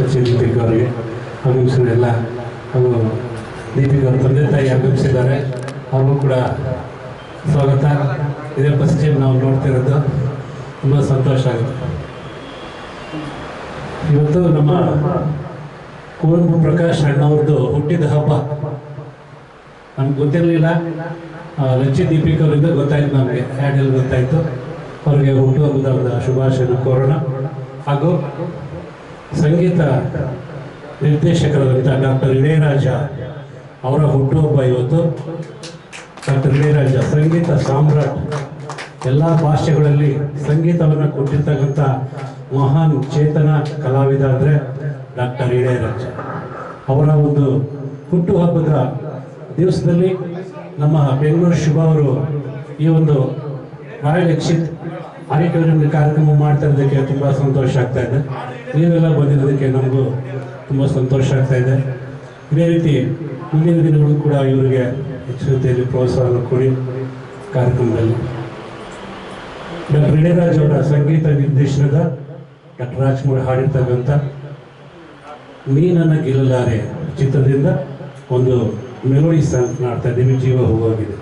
ಸಚಿನ್ ದೀಪಿಕಾ ಅವರಿಗೆ ಆಗಮಿಸಿದ ಹಾಗೂ ದೀಪಿಕಾ ಅವರ ತಂದೆ ತಾಯಿ ಆಗಮಿಸಿದ್ದಾರೆ. ಅವ್ರಿಗೂ ಕೂಡ ಸ್ವಾಗತ. ಇದೇ ಫಸ್ಟ್ ಟೈಮ್ ನಾವು ನೋಡ್ತಿರೋದು, ತುಂಬ ಸಂತೋಷ ಆಗುತ್ತೆ. ಇವತ್ತು ನಮ್ಮ ಕುವೆಂಪು ಪ್ರಕಾಶ್ ಅಣ್ಣವ್ರದ್ದು ಹುಟ್ಟಿದ ಹಬ್ಬ. ನಮ್ಗೆ ಗೊತ್ತಿರಲಿಲ್ಲ, ರಚಿತ್ ದೀಪಿಕಾ ಅವರಿಂದ ಗೊತ್ತಾಯ್ತು, ನಮಗೆ ಹ್ಯಾಂಡಲ್ ಗೊತ್ತಾಯಿತು. ಅವರಿಗೆ ಹುಟ್ಟುಹಬ್ಬದ ಶುಭಾಶಯ ಕೋರೋಣ. ಹಾಗೂ ಸಂಗೀತ ನಿರ್ದೇಶಕರಾದಂಥ ಡಾಕ್ಟರ್ ಇಳೆಯರಾಜ ಅವರ ಹುಟ್ಟುಹಬ್ಬ ಇವತ್ತು. ಡಾಕ್ಟರ್ ಇಳೆಯರಾಜ ಸಂಗೀತ ಸಾಮ್ರಾಟ್, ಎಲ್ಲ ಭಾಷೆಗಳಲ್ಲಿ ಸಂಗೀತವನ್ನು ಕೊಟ್ಟಿರ್ತಕ್ಕಂಥ ಮಹಾನ್ ಚೇತನ ಕಲಾವಿದ ಅಂದರೆ ಡಾಕ್ಟರ್ ಇಳೆಯರಾಜ. ಅವರ ಒಂದು ಹುಟ್ಟುಹಬ್ಬದ ದಿವಸದಲ್ಲಿ ನಮ್ಮ ಬೆಂಗಳೂರು ಶುಭ ಅವರು ಈ ಒಂದು ರಾಯಲ್ ಎಕ್ಸಿತ್ ಆಡಿಟೋರಿಯಂ ಕಾರ್ಯಕ್ರಮ ಮಾಡ್ತಾ ಇರೋದಕ್ಕೆ ತುಂಬ ಸಂತೋಷ ಆಗ್ತಾ ಇದೆ. ನೀವೆಲ್ಲ ಬಂದಿರೋದಕ್ಕೆ ನಮಗೂ ತುಂಬ ಸಂತೋಷ ಆಗ್ತಾ ಇದೆ. ಇದೇ ರೀತಿ ಮುಂದಿನ ದಿನಗಳು ಕೂಡ ಇವರಿಗೆ ಹೆಚ್ಚು ರೀತಿಯಲ್ಲಿ ಪ್ರೋತ್ಸಾಹವನ್ನು ಕೊಡಿ. ಕಾರ್ಯಕ್ರಮದಲ್ಲಿ ಡಾಕ್ಟರ್ ಇಳೆಯರಾಜ್ ಅವರ ಸಂಗೀತ ನಿರ್ದೇಶನದ ಡಾಕ್ಟರ್ ರಾಜ್ಕುಮಾರ್ ಹಾಡಿರ್ತಕ್ಕಂಥ ನೀನನ್ನ ಗೆಲ್ಲಲಾರೆ ಚಿತ್ರದಿಂದ ಒಂದು ಮೆಲೋಡಿ ಸಾಂಗ್ ಮಾಡ್ತಾ ಇದ್ದೀವಿ, ಜೀವ ಹೋಗೋಗಿದೆ.